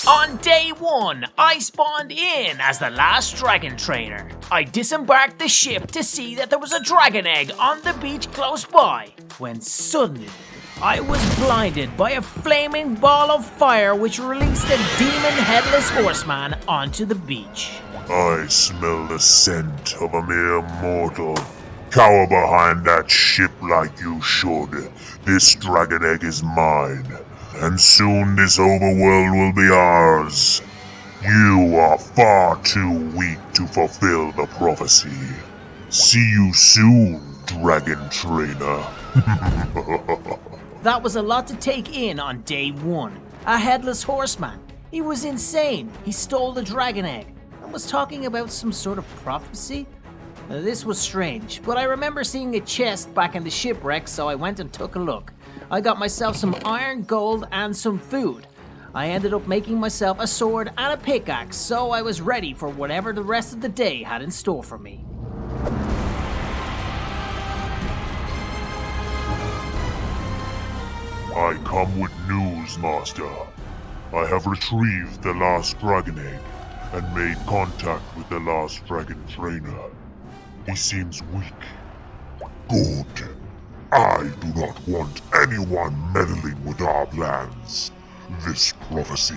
On day 1, I spawned in as the last dragon trainer. I disembarked the ship to see that there was a dragon egg on the beach close by, when suddenly I was blinded by a flaming ball of fire which released a demon headless horseman onto the beach. I smell the scent of a mere mortal. Cower behind that ship like you should. This dragon egg is mine, and soon this overworld will be ours. You are far too weak to fulfill the prophecy. See you soon, dragon trainer. That was a lot to take in on day 1. A headless horseman. He was insane. He stole the dragon egg and was talking about some sort of prophecy. This was strange, but I remember seeing a chest back in the shipwreck, so I went and took a look. I got myself some iron, gold, and some food. I ended up making myself a sword and a pickaxe, so I was ready for whatever the rest of the day had in store for me. I come with news, Master. I have retrieved the last dragon egg and made contact with the last dragon trainer. He seems weak. Good. I do not want anyone meddling with our plans. This prophecy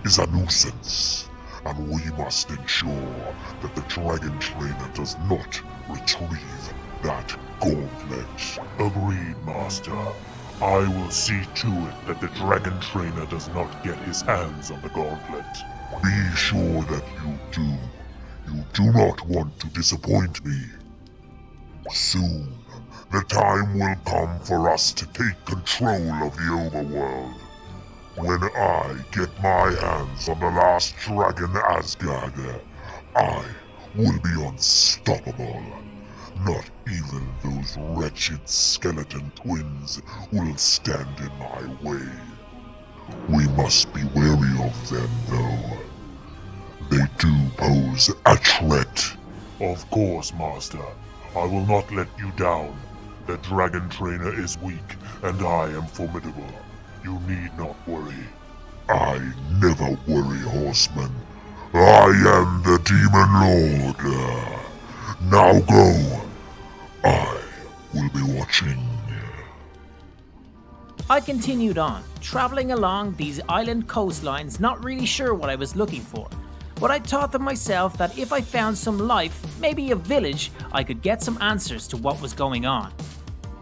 is a nuisance, and we must ensure that the dragon trainer does not retrieve that gauntlet. Agreed, Master. I will see to it that the dragon trainer does not get his hands on the gauntlet. Be sure that you do. You do not want to disappoint me. Soon, the time will come for us to take control of the overworld. When I get my hands on the last dragon Asgard, I will be unstoppable. Not even those wretched skeleton twins will stand in my way. We must be wary of them, though. They do pose a threat. Of course, Master. I will not let you down. The dragon trainer is weak, and I am formidable. You need not worry. I never worry, horseman. I am the Demon Lord. Now go. I will be watching. I continued on, traveling along these island coastlines, not really sure what I was looking for. But I thought to myself that if I found some life, maybe a village, I could get some answers to what was going on.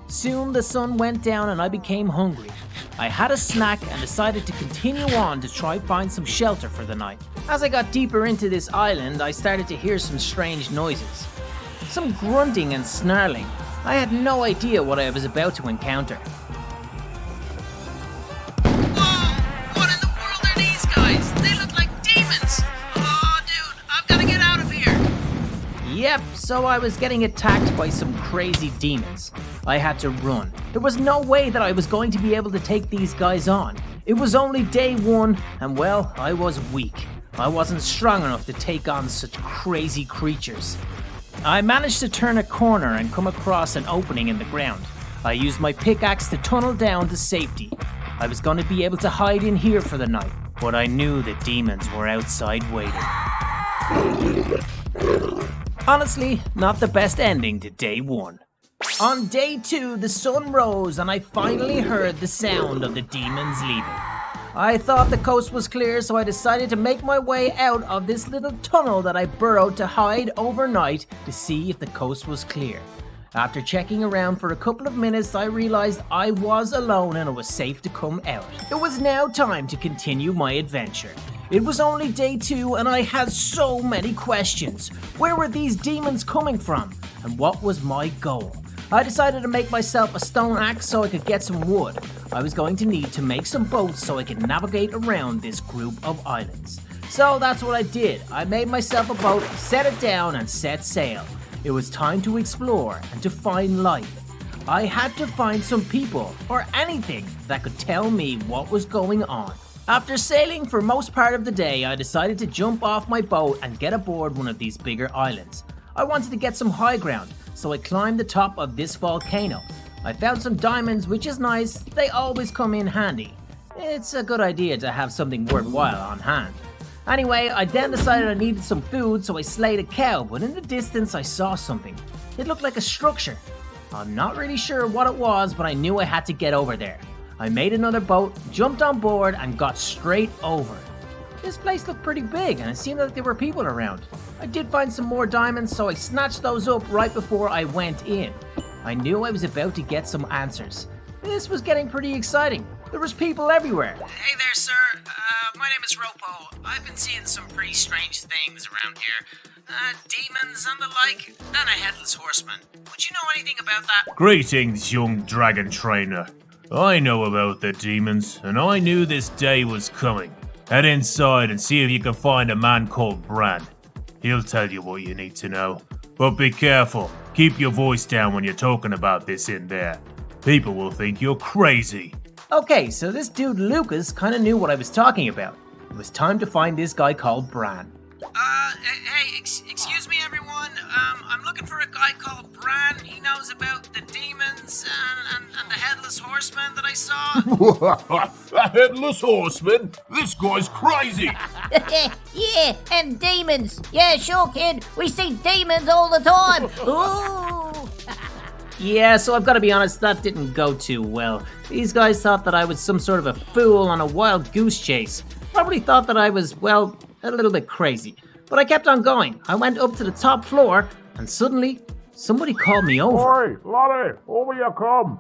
Soon the sun went down and I became hungry. I had a snack and decided to continue on to try find some shelter for the night. As I got deeper into this island, I started to hear some strange noises. Some grunting and snarling. I had no idea what I was about to encounter. Whoa! What in the world are these guys? They look like demons! Oh, dude, I've gotta get out of here! Yep, so I was getting attacked by some crazy demons. I had to run. There was no way that I was going to be able to take these guys on. It was only day 1, and well, I was weak. I wasn't strong enough to take on such crazy creatures. I managed to turn a corner and come across an opening in the ground. I used my pickaxe to tunnel down to safety. I was going to be able to hide in here for the night, but I knew the demons were outside waiting. Honestly, not the best ending to day 1. On day 2, the sun rose and I finally heard the sound of the demons leaving. I thought the coast was clear, so I decided to make my way out of this little tunnel that I burrowed to hide overnight to see if the coast was clear. After checking around for a couple of minutes, I realized I was alone and it was safe to come out. It was now time to continue my adventure. It was only day 2 and I had so many questions. Where were these demons coming from? And what was my goal? I decided to make myself a stone axe so I could get some wood. I was going to need to make some boats so I could navigate around this group of islands. So that's what I did. I made myself a boat, set it down, and set sail. It was time to explore and to find life. I had to find some people, or anything, that could tell me what was going on. After sailing for most part of the day, I decided to jump off my boat and get aboard one of these bigger islands. I wanted to get some high ground, so I climbed the top of this volcano. I found some diamonds, which is nice, they always come in handy. It's a good idea to have something worthwhile on hand. Anyway, I then decided I needed some food, so I slayed a cow, but in the distance I saw something. It looked like a structure. I'm not really sure what it was, but I knew I had to get over there. I made another boat, jumped on board, and got straight over. This place looked pretty big, and it seemed like there were people around. I did find some more diamonds, so I snatched those up right before I went in. I knew I was about to get some answers. This was getting pretty exciting. There was people everywhere. Hey there, sir. My name is RoPo. I've been seeing some pretty strange things around here. Demons and the like, and a headless horseman. Would you know anything about that? Greetings, young dragon trainer. I know about the demons, and I knew this day was coming. Head inside and see if you can find a man called Bran. He'll tell you what you need to know. But be careful. Keep your voice down when you're talking about this in there. People will think you're crazy. Okay, so this dude Lucas kinda knew what I was talking about. It was time to find this guy called Bran. Excuse me, everyone. I'm looking for a guy called Bran. He knows about the demons and the headless horseman that I saw. A headless horseman? This guy's crazy. Yeah, and demons. Yeah, sure, kid. We see demons all the time. Ooh. Yeah, so I've got to be honest, that didn't go too well. These guys thought that I was some sort of a fool on a wild goose chase. Probably thought that I was, well, a little bit crazy. But I kept on going. I went up to the top floor, and suddenly, somebody called me over. Oi, laddie, over you come.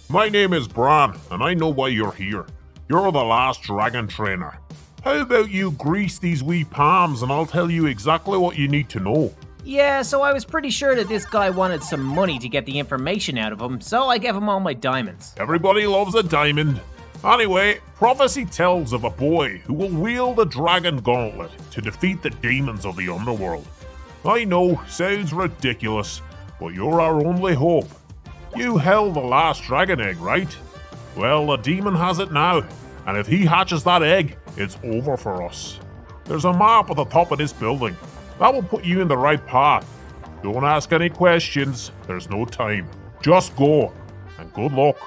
My name is Bran, and I know why you're here. You're the last dragon trainer. How about you grease these wee palms and I'll tell you exactly what you need to know. Yeah, so I was pretty sure that this guy wanted some money to get the information out of him, so I gave him all my diamonds. Everybody loves a diamond. Anyway, prophecy tells of a boy who will wield a dragon gauntlet to defeat the demons of the underworld. I know, sounds ridiculous, but you're our only hope. You held the last dragon egg, right? Well, the demon has it now, and if he hatches that egg, it's over for us. There's a map at the top of this building. That will put you in the right path. Don't ask any questions, there's no time. Just go, and good luck.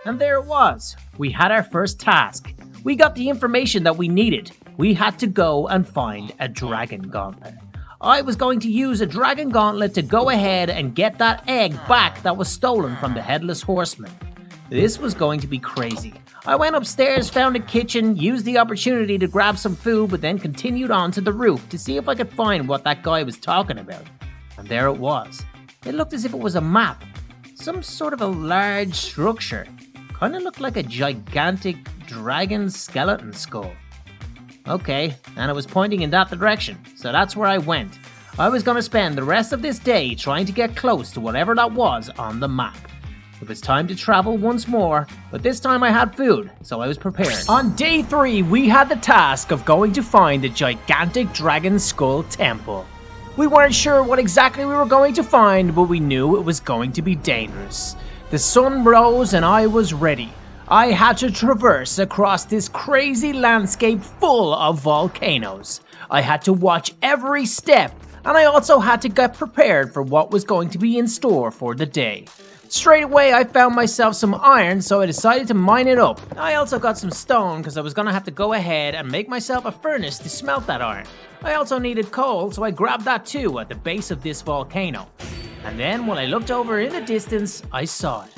And there it was. We had our first task. We got the information that we needed. We had to go and find a dragon gauntlet. I was going to use a dragon gauntlet to go ahead and get that egg back that was stolen from the headless horseman. This was going to be crazy. I went upstairs, found a kitchen, used the opportunity to grab some food, but then continued on to the roof to see if I could find what that guy was talking about. And there it was. It looked as if it was a map. Some sort of a large structure. Kinda looked like a gigantic dragon skeleton skull. Okay, and it was pointing in that direction, so that's where I went. I was gonna spend the rest of this day trying to get close to whatever that was on the map. It was time to travel once more, but this time I had food, so I was prepared. On day 3, we had the task of going to find the gigantic dragon skull temple. We weren't sure what exactly we were going to find, but we knew it was going to be dangerous. The sun rose and I was ready. I had to traverse across this crazy landscape full of volcanoes. I had to watch every step, and I also had to get prepared for what was going to be in store for the day. Straight away I found myself some iron, so I decided to mine it up. I also got some stone because I was going to have to go ahead and make myself a furnace to smelt that iron. I also needed coal, so I grabbed that too at the base of this volcano. And then when I looked over in the distance, I saw it.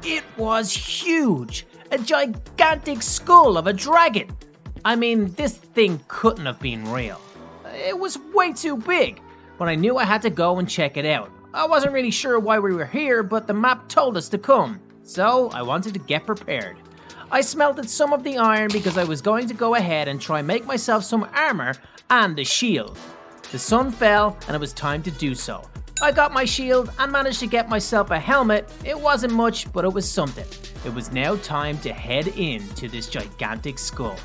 It was huge! A gigantic skull of a dragon! I mean, this thing couldn't have been real. It was way too big, but I knew I had to go and check it out. I wasn't really sure why we were here, but the map told us to come, so I wanted to get prepared. I smelted some of the iron because I was going to go ahead and try make myself some armor and a shield. The sun fell and it was time to do so. I got my shield and managed to get myself a helmet. It wasn't much, but it was something. It was now time to head into this gigantic skull.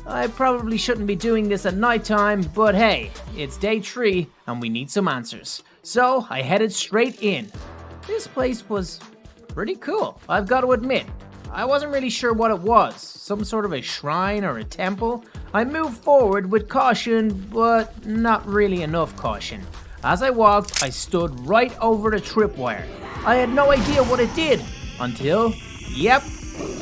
I probably shouldn't be doing this at nighttime, but hey, it's day 3 and we need some answers. So I headed straight in. This place was pretty cool, I've got to admit. I wasn't really sure what it was, some sort of a shrine or a temple. I moved forward with caution, but not really enough caution. As I walked, I stood right over the tripwire. I had no idea what it did until, yep,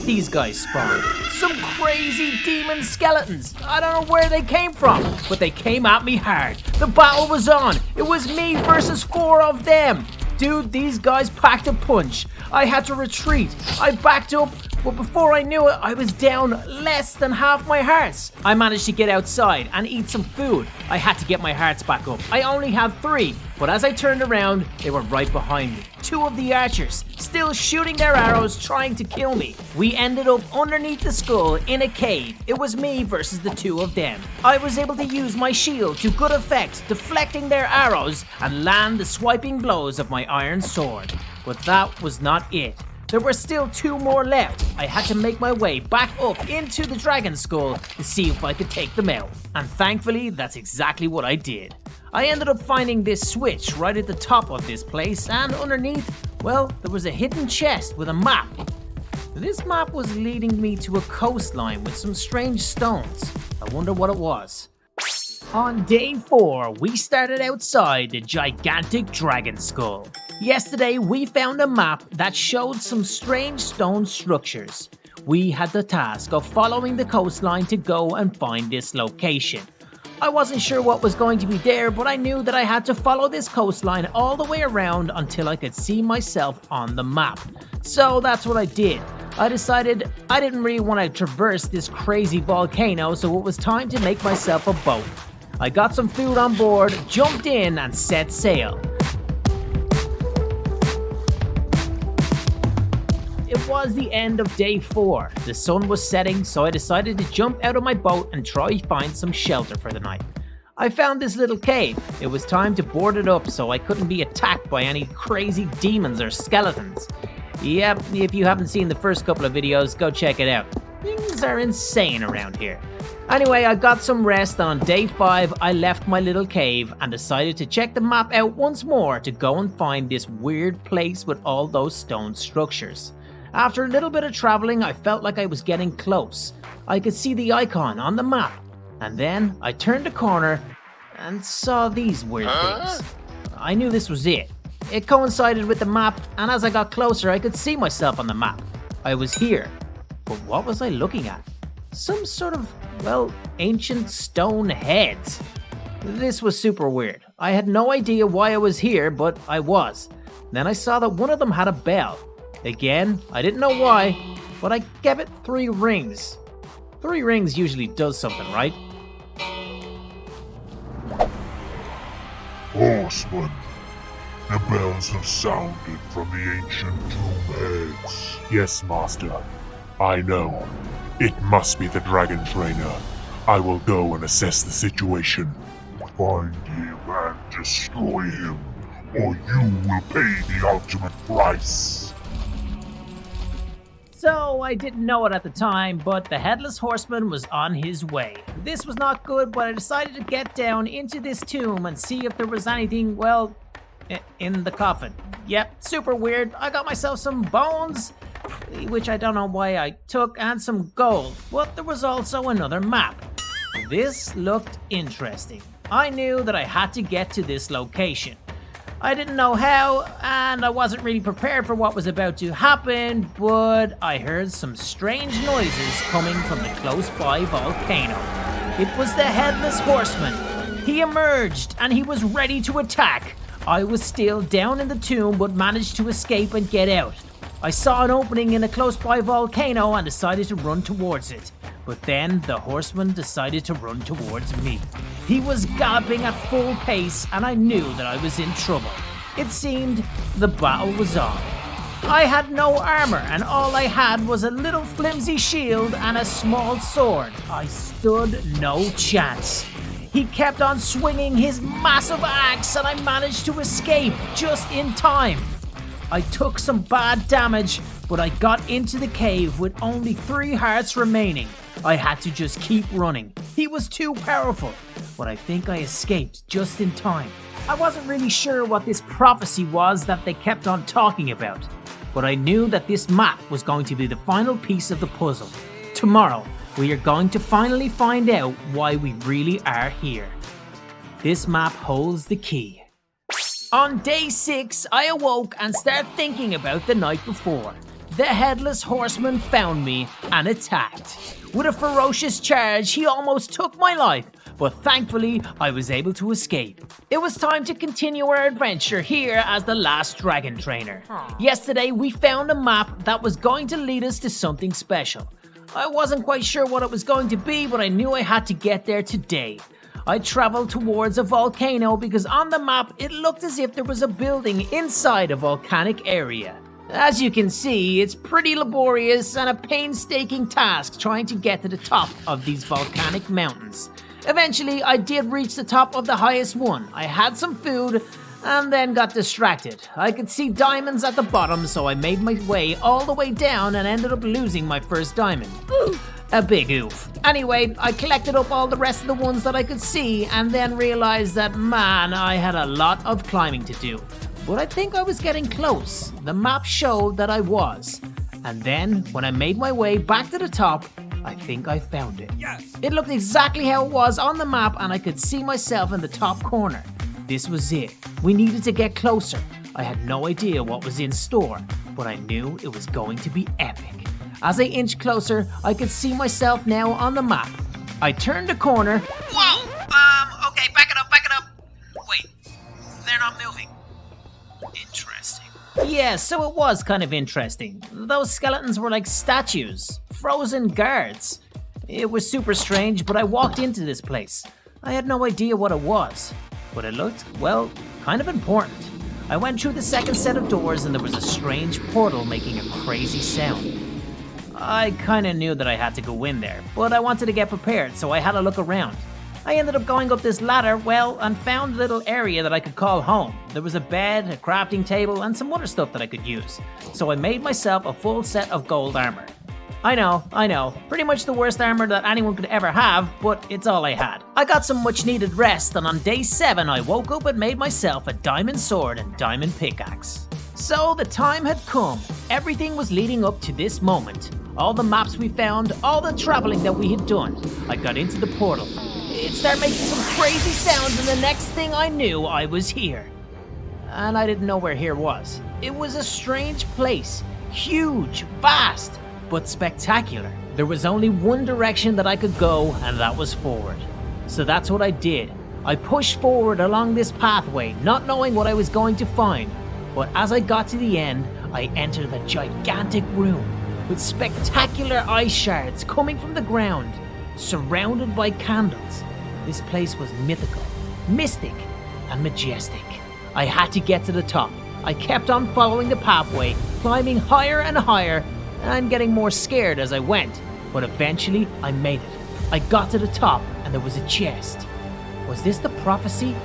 these guys spawned. Some crazy demon skeletons. I don't know where they came from, but they came at me hard. The battle was on. It was me versus 4 of them. Dude, these guys packed a punch. I had to retreat. I backed up, but before I knew it, I was down less than half my hearts. I managed to get outside and eat some food. I had to get my hearts back up. I only had 3, but as I turned around, they were right behind me. 2 of the archers, still shooting their arrows, trying to kill me. We ended up underneath the skull in a cave. It was me versus the 2 of them. I was able to use my shield to good effect, deflecting their arrows and land the swiping blows of my iron sword. But that was not it. There were still 2 more left. I had to make my way back up into the dragon skull to see if I could take them out. And thankfully, that's exactly what I did. I ended up finding this switch right at the top of this place, and underneath, well, there was a hidden chest with a map. This map was leading me to a coastline with some strange stones. I wonder what it was. On day 4, we started outside the gigantic dragon skull. Yesterday, we found a map that showed some strange stone structures. We had the task of following the coastline to go and find this location. I wasn't sure what was going to be there, but I knew that I had to follow this coastline all the way around until I could see myself on the map. So that's what I did. I decided I didn't really want to traverse this crazy volcano, so it was time to make myself a boat. I got some food on board, jumped in, and set sail. It was the end of day 4. The sun was setting, so I decided to jump out of my boat and try to find some shelter for the night. I found this little cave. It was time to board it up so I couldn't be attacked by any crazy demons or skeletons. Yep, if you haven't seen the first couple of videos, go check it out. Things are insane around here. Anyway, I got some rest, and on day 5, I left my little cave and decided to check the map out once more to go and find this weird place with all those stone structures. After a little bit of traveling, I felt like I was getting close. I could see the icon on the map, and then I turned a corner and saw these weird things. I knew this was it. It coincided with the map, and as I got closer, I could see myself on the map. I was here, but what was I looking at? Some sort of, well, ancient stone heads. This was super weird. I had no idea why I was here, but I was. Then I saw that one of them had a bell. Again, I didn't know why, but I gave it 3 rings. 3 rings usually does something, right? Horseman, the bells have sounded from the ancient tomb heads. Yes, Master. I know. It must be the dragon trainer. I will go and assess the situation. Find him and destroy him, or you will pay the ultimate price. So I didn't know it at the time, but the Headless Horseman was on his way. This was not good, but I decided to get down into this tomb and see if there was anything, well, in the coffin. Yep, super weird. I got myself some bones, which I don't know why I took, and some gold. But there was also another map. This looked interesting. I knew that I had to get to this location. I didn't know how, and I wasn't really prepared for what was about to happen, but I heard some strange noises coming from the close-by volcano. It was the Headless Horseman. He emerged, and he was ready to attack. I was still down in the tomb, but managed to escape and get out. I saw an opening in a close-by volcano and decided to run towards it. But then the horseman decided to run towards me. He was galloping at full pace, and I knew that I was in trouble. It seemed the battle was on. I had no armor, and all I had was a little flimsy shield and a small sword. I stood no chance. He kept on swinging his massive axe, and I managed to escape just in time. I took some bad damage, but I got into the cave with only 3 hearts remaining. I had to just keep running. He was too powerful, but I think I escaped just in time. I wasn't really sure what this prophecy was that they kept on talking about, but I knew that this map was going to be the final piece of the puzzle. Tomorrow, we are going to finally find out why we really are here. This map holds the key. On day 6, I awoke and started thinking about the night before. the headless horseman found me and attacked. With a ferocious charge, he almost took my life, but thankfully I was able to escape. It was time to continue our adventure here as the last dragon trainer. Yesterday we found a map that was going to lead us to something special. I wasn't quite sure what it was going to be, but I knew I had to get there today. I traveled towards a volcano because on the map it looked as if there was a building inside a volcanic area. As you can see, it's pretty laborious and a painstaking task trying to get to the top of these volcanic mountains. Eventually, I did reach the top of the highest one. I had some food and then got distracted. I could see diamonds at the bottom, so I made my way all the way down and ended up losing my first diamond. A big oof. Anyway, I collected up all the rest of the ones that I could see and then realized that, man, I had a lot of climbing to do. But I think I was getting close. The map showed that I was. And then, when I made my way back to the top, I think I found it. Yes! It looked exactly how it was on the map and I could see myself in the top corner. This was it. We needed to get closer. I had no idea what was in store, but I knew it was going to be epic. As I inched closer, I could see myself now on the map. I turned a corner. Whoa! Okay, back it up. Wait, they're not moving. Interesting. Yeah, so it was kind of interesting. Those skeletons were like statues, frozen guards. It was super strange, but I walked into this place. I had no idea what it was, but it looked, well, kind of important. I went through the second set of doors and there was a strange portal making a crazy sound. I kinda knew that I had to go in there, but I wanted to get prepared, so I had a look around. I ended up going up this ladder, and found a little area that I could call home. There was a bed, a crafting table, and some other stuff that I could use. So I made myself a full set of gold armor. I know, pretty much the worst armor that anyone could ever have, but it's all I had. I got some much needed rest, and on day 7 I woke up and made myself a diamond sword and diamond pickaxe. So the time had come. Everything was leading up to this moment. All the maps we found, all the traveling that we had done. I got into the portal. It started making some crazy sounds and the next thing I knew, I was here. And I didn't know where here was. It was a strange place. Huge, vast, but spectacular. There was only one direction that I could go and that was forward. So that's what I did. I pushed forward along this pathway, not knowing what I was going to find. But as I got to the end, I entered a gigantic room with spectacular ice shards coming from the ground, surrounded by candles. This place was mythical, mystic, and majestic. I had to get to the top. I kept on following the pathway, climbing higher and higher, and getting more scared as I went. But eventually, I made it. I got to the top, and there was a chest. Was this the prophecy?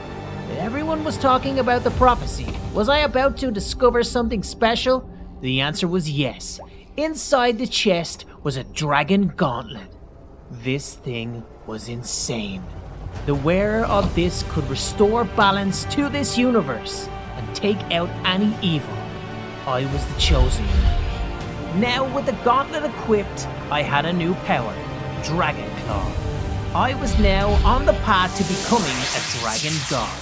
Everyone was talking about the prophecy. Was I about to discover something special? The answer was yes. Inside the chest was a dragon gauntlet. This thing was insane. The wearer of this could restore balance to this universe and take out any evil. I was the chosen one. Now with the gauntlet equipped, I had a new power, Dragon Claw. I was now on the path to becoming a dragon god.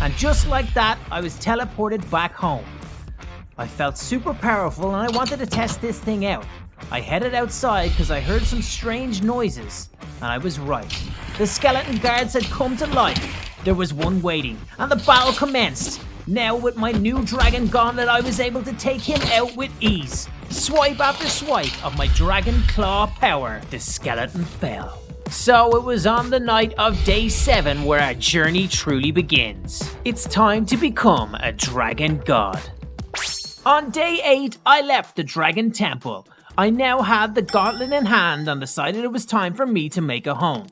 And just like that, I was teleported back home. I felt super powerful and I wanted to test this thing out. I headed outside because I heard some strange noises, and I was right. The skeleton guards had come to life. There was one waiting, and the battle commenced. Now with my new dragon gauntlet, I was able to take him out with ease. Swipe after swipe of my dragon claw power, the skeleton fell. So it was on the night of day 7 where our journey truly begins. It's time to become a dragon god. On day 8, I left the dragon temple. I now had the gauntlet in hand and decided it was time for me to make a home.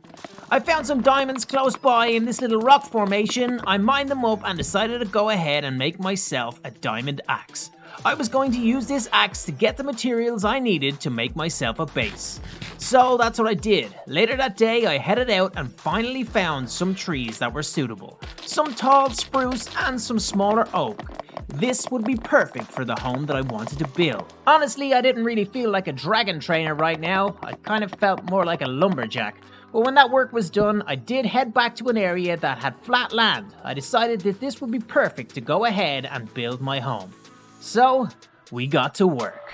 I found some diamonds close by in this little rock formation. I mined them up and decided to go ahead and make myself a diamond axe. I was going to use this axe to get the materials I needed to make myself a base. So that's what I did. Later that day, I headed out and finally found some trees that were suitable. Some tall spruce and some smaller oak. This would be perfect for the home that I wanted to build. Honestly, I didn't really feel like a dragon trainer right now. I kind of felt more like a lumberjack. But when that work was done, I did head back to an area that had flat land. I decided that this would be perfect to go ahead and build my home. So, we got to work.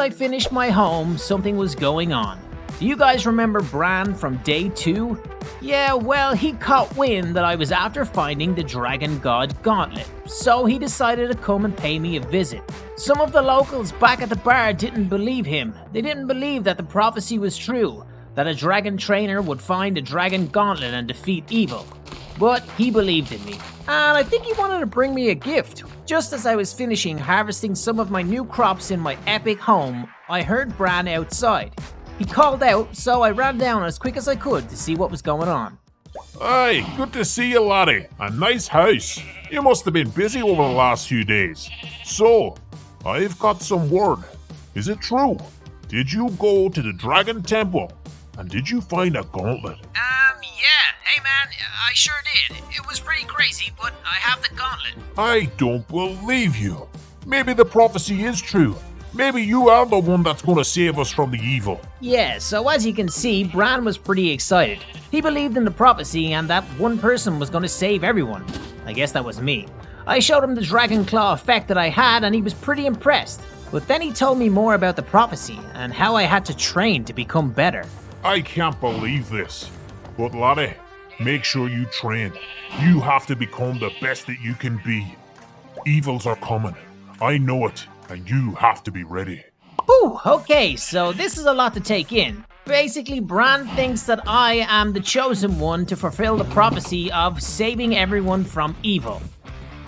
I finished my home, something was going on. Do you guys remember Bran from day 2? Yeah, well, he caught wind that I was after finding the Dragon God Gauntlet, so he decided to come and pay me a visit. Some of the locals back at the bar didn't believe him. They didn't believe that the prophecy was true, that a dragon trainer would find the Dragon Gauntlet and defeat evil. But he believed in me, and I think he wanted to bring me a gift. Just as I was finishing harvesting some of my new crops in my epic home, I heard Bran outside. He called out, so I ran down as quick as I could to see what was going on. Hey, good to see you, laddie. A nice house. You must have been busy over the last few days. So, I've got some word. Is it true? Did you go to the Dragon Temple? And did you find a gauntlet? Yeah. Hey, man, I sure did. It was pretty crazy, but I have the gauntlet. I don't believe you. Maybe the prophecy is true. Maybe you are the one that's going to save us from the evil. Yeah, so as you can see, Bran was pretty excited. He believed in the prophecy and that one person was going to save everyone. I guess that was me. I showed him the Dragon Claw effect that I had and he was pretty impressed. But then he told me more about the prophecy and how I had to train to become better. I can't believe this. But laddie, make sure you train. You have to become the best that you can be. Evils are coming. I know it. And you have to be ready. Ooh, okay, so this is a lot to take in. Basically, Bran thinks that I am the chosen one to fulfill the prophecy of saving everyone from evil.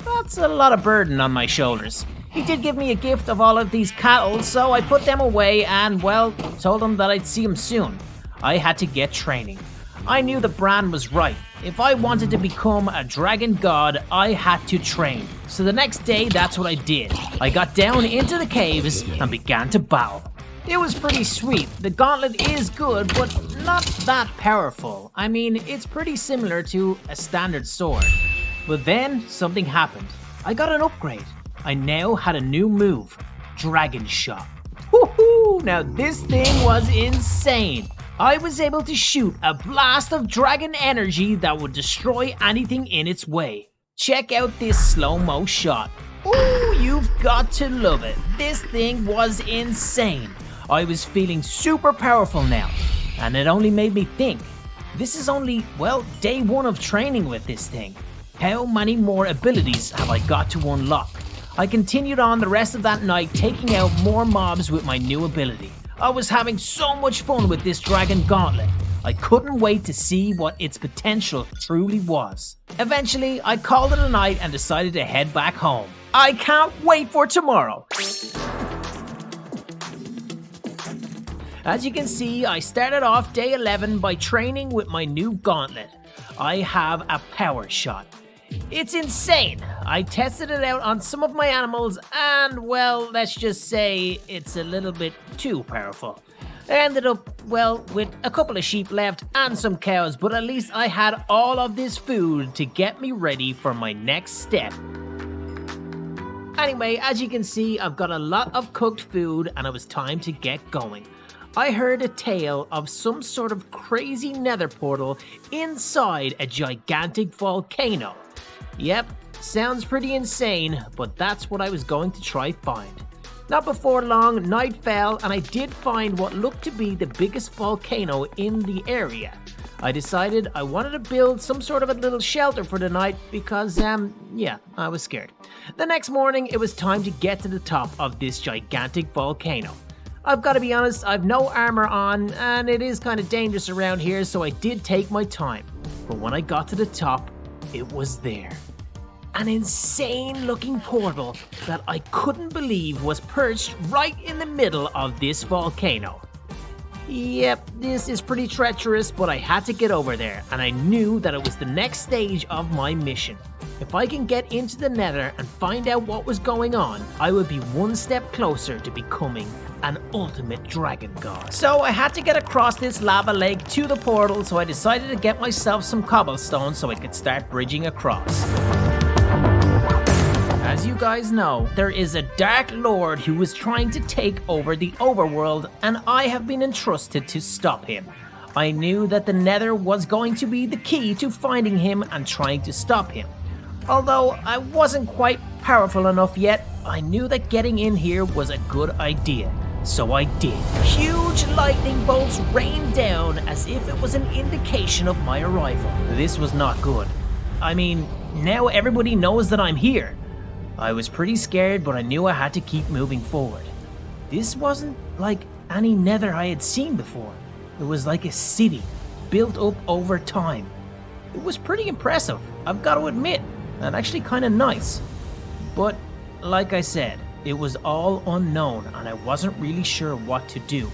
That's a lot of burden on my shoulders. He did give me a gift of all of these cattle, so I put them away and, well, told him that I'd see him soon. I had to get training. I knew that Bran was right. If I wanted to become a dragon god, I had to train. So the next day, that's what I did. I got down into the caves and began to battle. It was pretty sweet. The gauntlet is good, but not that powerful. I mean, it's pretty similar to a standard sword. But then, something happened. I got an upgrade. I now had a new move, Dragon Shot. Woohoo! Now this thing was insane. I was able to shoot a blast of dragon energy that would destroy anything in its way. Check out this slow-mo shot. Ooh, you've got to love it. This thing was insane. I was feeling super powerful now, and it only made me think. This is only, well, day 1 of training with this thing. How many more abilities have I got to unlock? I continued on the rest of that night taking out more mobs with my new ability. I was having so much fun with this Dragon Gauntlet. I couldn't wait to see what its potential truly was. Eventually, I called it a night and decided to head back home. I can't wait for tomorrow. As you can see, I started off day 11 by training with my new gauntlet. I have a power shot. It's insane. I tested it out on some of my animals and, well, let's just say it's a little bit too powerful. I ended up, well, with a couple of sheep left and some cows, but at least I had all of this food to get me ready for my next step. Anyway, as you can see, I've got a lot of cooked food and it was time to get going. I heard a tale of some sort of crazy nether portal inside a gigantic volcano. Yep, sounds pretty insane, but that's what I was going to try find. Not before long, night fell and I did find what looked to be the biggest volcano in the area. I decided I wanted to build some sort of a little shelter for the night because, yeah, I was scared. The next morning, it was time to get to the top of this gigantic volcano. I've got to be honest, I've no armor on and it is kind of dangerous around here, so I did take my time. But when I got to the top, it was there. An insane looking portal that I couldn't believe was perched right in the middle of this volcano. Yep, this is pretty treacherous, but I had to get over there, and I knew that it was the next stage of my mission. If I can get into the nether and find out what was going on, I would be one step closer to becoming an ultimate dragon god. So I had to get across this lava lake to the portal, so I decided to get myself some cobblestone so I could start bridging across. As you guys know, there is a Dark Lord who is trying to take over the overworld, and I have been entrusted to stop him. I knew that the Nether was going to be the key to finding him and trying to stop him. Although I wasn't quite powerful enough yet, I knew that getting in here was a good idea. So I did. Huge lightning bolts rained down as if it was an indication of my arrival. This was not good. I mean, now everybody knows that I'm here. I was pretty scared, but I knew I had to keep moving forward. This wasn't like any nether I had seen before. It was like a city, built up over time. It was pretty impressive, I've got to admit, and actually kind of nice. But, like I said, it was all unknown and I wasn't really sure what to do.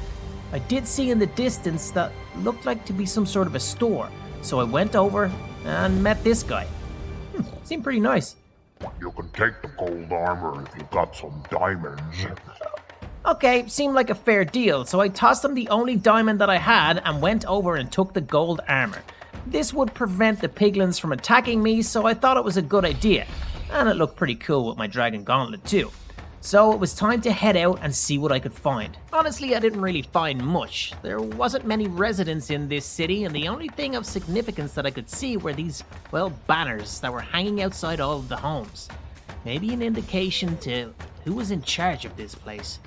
I did see in the distance that looked like to be some sort of a store, so I went over and met this guy. Seemed pretty nice. You can take the gold armor if you've got some diamonds. Okay, seemed like a fair deal, so I tossed him the only diamond that I had and went over and took the gold armor. This would prevent the piglins from attacking me, so I thought it was a good idea. And it looked pretty cool with my dragon gauntlet too. So it was time to head out and see what I could find. Honestly, I didn't really find much. There wasn't many residents in this city, and the only thing of significance that I could see were these, well, banners that were hanging outside all of the homes. Maybe an indication to who was in charge of this place.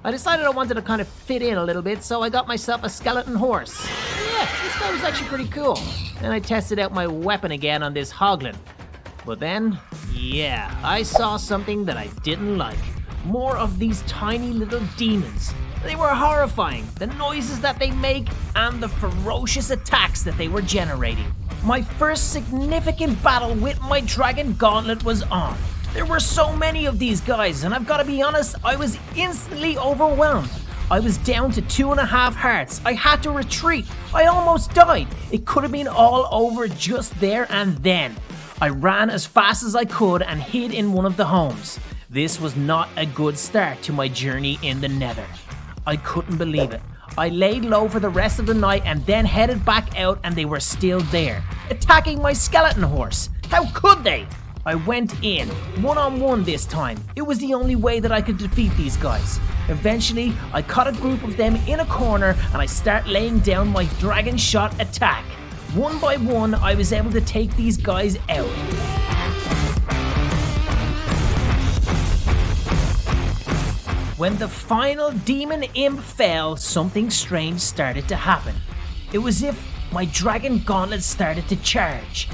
I decided I wanted to kind of fit in a little bit, so I got myself a skeleton horse. Yeah, this guy was actually pretty cool. And I tested out my weapon again on this hoglin. But then, yeah, I saw something that I didn't like. More of these tiny little demons. They were horrifying, the noises that they make and the ferocious attacks that they were generating. My first significant battle with my dragon gauntlet was on. There were so many of these guys, and I've got to be honest, I was instantly overwhelmed. I was down to 2.5 hearts. I had to retreat. I almost died. It could have been all over just there and then. I ran as fast as I could and hid in one of the homes. This was not a good start to my journey in the nether. I couldn't believe it. I laid low for the rest of the night and then headed back out, and they were still there, attacking my skeleton horse. How could they? I went in, one-on-one this time. It was the only way that I could defeat these guys. Eventually, I caught a group of them in a corner and I start laying down my dragon shot attack. One by one, I was able to take these guys out. When the final demon imp fell, something strange started to happen. It was as if my dragon gauntlet started to charge.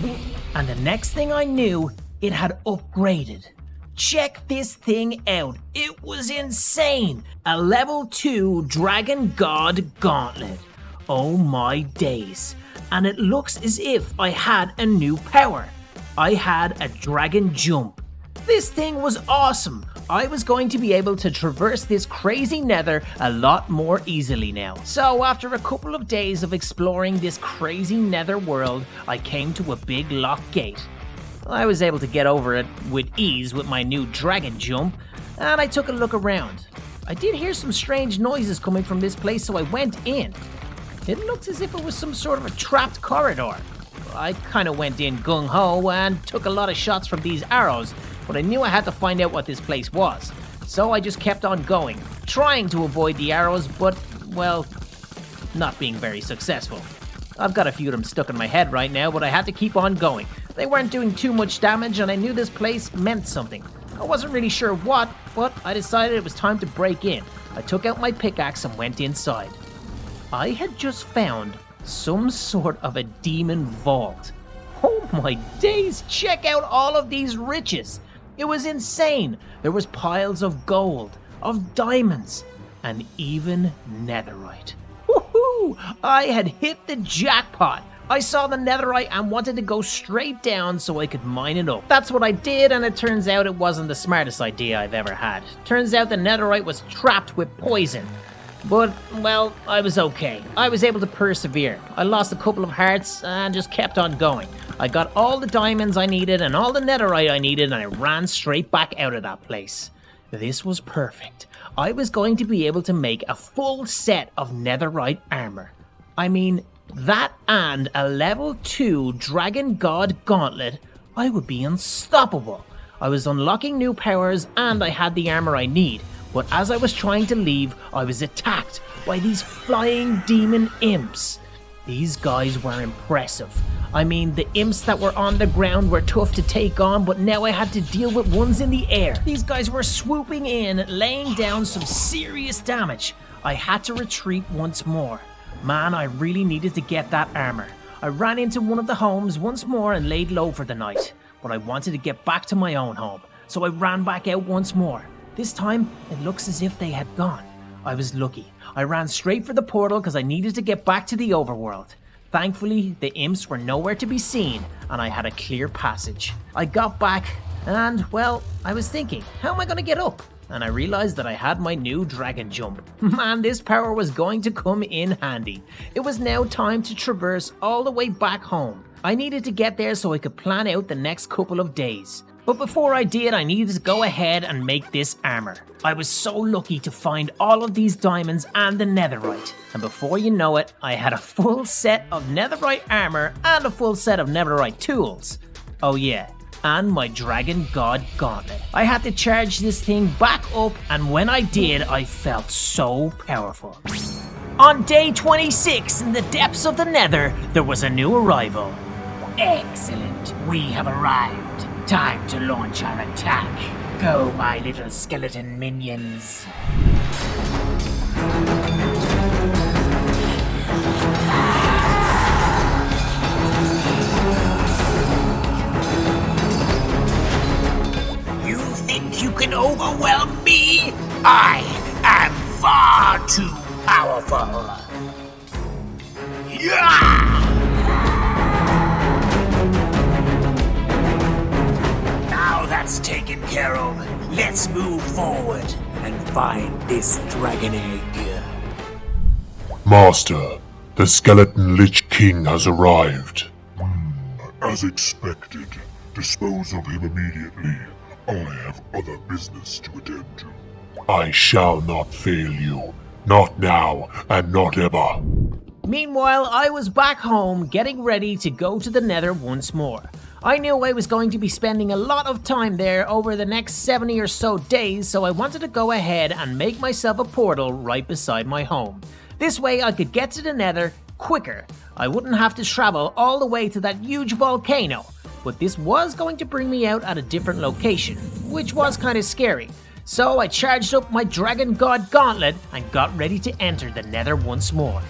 And the next thing I knew, it had upgraded. Check this thing out. It was insane. A level 2 dragon god gauntlet. Oh my days. And it looks as if I had a new power. I had a dragon jump. This thing was awesome. I was going to be able to traverse this crazy nether a lot more easily now. So after a couple of days of exploring this crazy nether world, I came to a big locked gate. I was able to get over it with ease with my new dragon jump, and I took a look around. I did hear some strange noises coming from this place, so I went in. It looked as if it was some sort of a trapped corridor. I kind of went in gung-ho and took a lot of shots from these arrows, but I knew I had to find out what this place was. So I just kept on going, trying to avoid the arrows, but, well, not being very successful. I've got a few of them stuck in my head right now, but I had to keep on going. They weren't doing too much damage, and I knew this place meant something. I wasn't really sure what, but I decided it was time to break in. I took out my pickaxe and went inside. I had just found some sort of a demon vault. Oh my days, check out all of these riches. It was insane. There was piles of gold, of diamonds, and even netherite. Woohoo! I had hit the jackpot. I saw the netherite and wanted to go straight down so I could mine it up. That's what I did, and it turns out it wasn't the smartest idea I've ever had. Turns out the netherite was trapped with poison. But, well, I was okay. I was able to persevere. I lost a couple of hearts and just kept on going. I got all the diamonds I needed and all the netherite I needed, and I ran straight back out of that place. This was perfect. I was going to be able to make a full set of netherite armor. I mean, that and a level 2 dragon god gauntlet, I would be unstoppable. I was unlocking new powers and I had the armor I need. But as I was trying to leave, I was attacked by these flying demon imps. These guys were impressive. I mean, the imps that were on the ground were tough to take on, but now I had to deal with ones in the air. These guys were swooping in, laying down some serious damage. I had to retreat once more. Man, I really needed to get that armor. I ran into one of the homes once more and laid low for the night, but I wanted to get back to my own home, so I ran back out once more. This time, it looks as if they had gone. I was lucky. I ran straight for the portal because I needed to get back to the overworld. Thankfully, the imps were nowhere to be seen, and I had a clear passage. I got back, and, well, I was thinking, how am I going to get up? And I realized that I had my new dragon jump. Man, this power was going to come in handy. It was now time to traverse all the way back home. I needed to get there so I could plan out the next couple of days. But before I did, I needed to go ahead and make this armor. I was so lucky to find all of these diamonds and the netherite. And before you know it, I had a full set of netherite armor and a full set of netherite tools. Oh yeah, and my Dragon God Gauntlet. I had to charge this thing back up, and when I did, I felt so powerful. On day 26, in the depths of the Nether, there was a new arrival. Excellent. We have arrived. Time to launch our attack. Go, my little skeleton minions. You think you can overwhelm me? I am far too powerful. Yeah! Now that's taken care of, let's move forward and find this dragon egg. Master, the Skeleton Lich King has arrived. As expected, dispose of him immediately. I have other business to attend to. I shall not fail you. Not now, and not ever. Meanwhile, I was back home getting ready to go to the Nether once more. I knew I was going to be spending a lot of time there over the next 70 or so days, so I wanted to go ahead and make myself a portal right beside my home. This way I could get to the Nether quicker. I wouldn't have to travel all the way to that huge volcano, but this was going to bring me out at a different location, which was kind of scary. So I charged up my Dragon God Gauntlet and got ready to enter the Nether once more.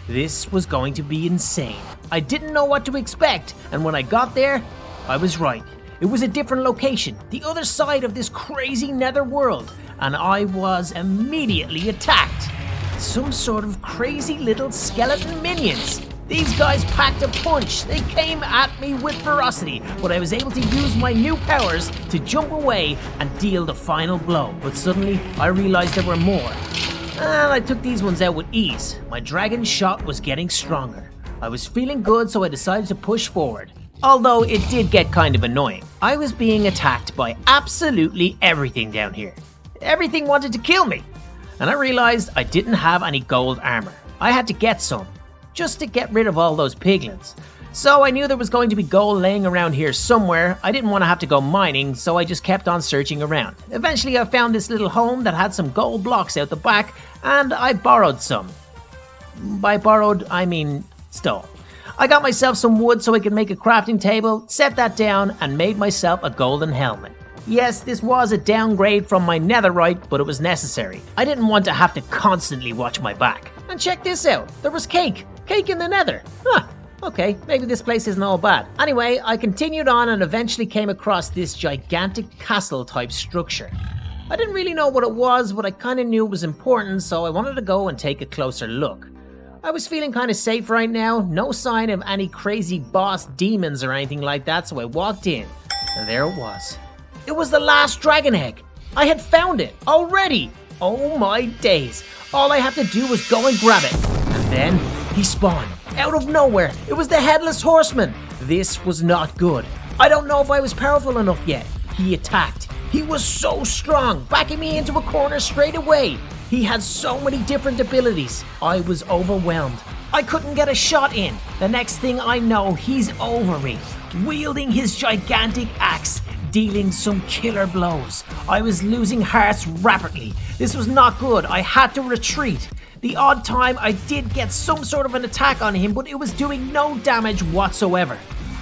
This was going to be insane. I didn't know what to expect, and when I got there, I was right. It was a different location, the other side of this crazy Nether world, and I was immediately attacked. Some sort of crazy little skeleton minions. These guys packed a punch. They came at me with ferocity, but I was able to use my new powers to jump away and deal the final blow. But suddenly, I realized there were more. And I took these ones out with ease. My dragon shot was getting stronger. I was feeling good, so I decided to push forward. Although it did get kind of annoying. I was being attacked by absolutely everything down here. Everything wanted to kill me. And I realized I didn't have any gold armor. I had to get some, just to get rid of all those piglins. So I knew there was going to be gold laying around here somewhere. I didn't want to have to go mining, so I just kept on searching around. Eventually I found this little home that had some gold blocks out the back, and I borrowed some. By borrowed, I mean stole. I got myself some wood so I could make a crafting table, set that down, and made myself a golden helmet. Yes, this was a downgrade from my netherite, but it was necessary. I didn't want to have to constantly watch my back. And check this out, there was cake. Cake in the Nether. Huh, okay, maybe this place isn't all bad. Anyway, I continued on and eventually came across this gigantic castle type structure. I didn't really know what it was, but I kind of knew it was important, so I wanted to go and take a closer look. I was feeling kind of safe right now, no sign of any crazy boss demons or anything like that, so I walked in, and there it was. It was the last dragon egg. I had found it already. Oh my days. All I had to do was go and grab it. And then he spawned. Out of nowhere. It was the Headless Horseman. This was not good. I don't know if I was powerful enough yet. He attacked. He was so strong, backing me into a corner straight away. He had so many different abilities. I was overwhelmed. I couldn't get a shot in. The next thing I know, he's over me, wielding his gigantic axe, dealing some killer blows. I was losing hearts rapidly. This was not good. I had to retreat. The odd time I did get some sort of an attack on him, but it was doing no damage whatsoever.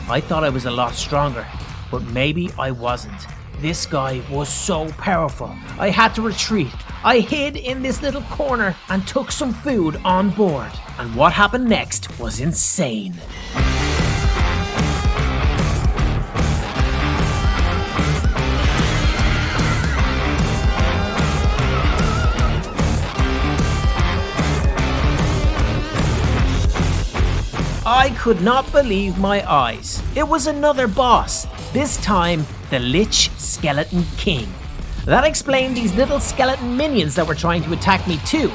I thought I was a lot stronger, but maybe I wasn't. This guy was so powerful. I had to retreat. I hid in this little corner and took some food on board. And what happened next was insane. I could not believe my eyes. It was another boss, this time the Lich Skeleton King. That explained these little skeleton minions that were trying to attack me too.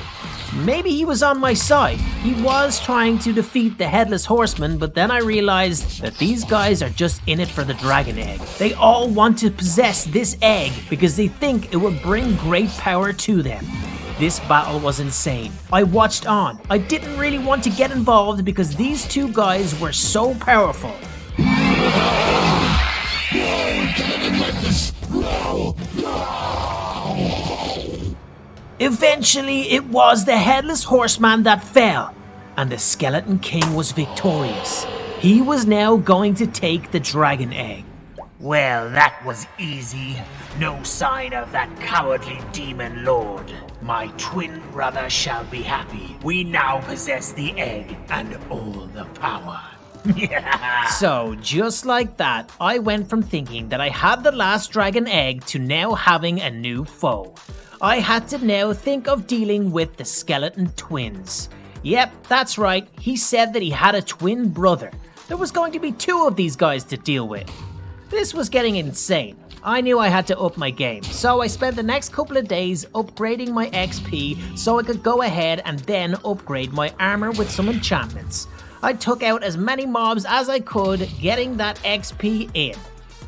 Maybe he was on my side. He was trying to defeat the Headless Horseman, but then I realized that these guys are just in it for the dragon egg. They all want to possess this egg because they think it will bring great power to them. This battle was insane. I watched on. I didn't really want to get involved because these two guys were so powerful. Eventually, it was the Headless Horseman that fell, and the Skeleton King was victorious. He was now going to take the dragon egg. Well, that was easy. No sign of that cowardly demon lord. My twin brother shall be happy. We now possess the egg and all the power. So, just like that, I went from thinking that I had the last dragon egg to now having a new foe. I had to now think of dealing with the skeleton twins. Yep, that's right, he said that he had a twin brother. There was going to be two of these guys to deal with. This was getting insane. I knew I had to up my game, so I spent the next couple of days upgrading my XP so I could go ahead and then upgrade my armor with some enchantments. I took out as many mobs as I could, getting that XP in.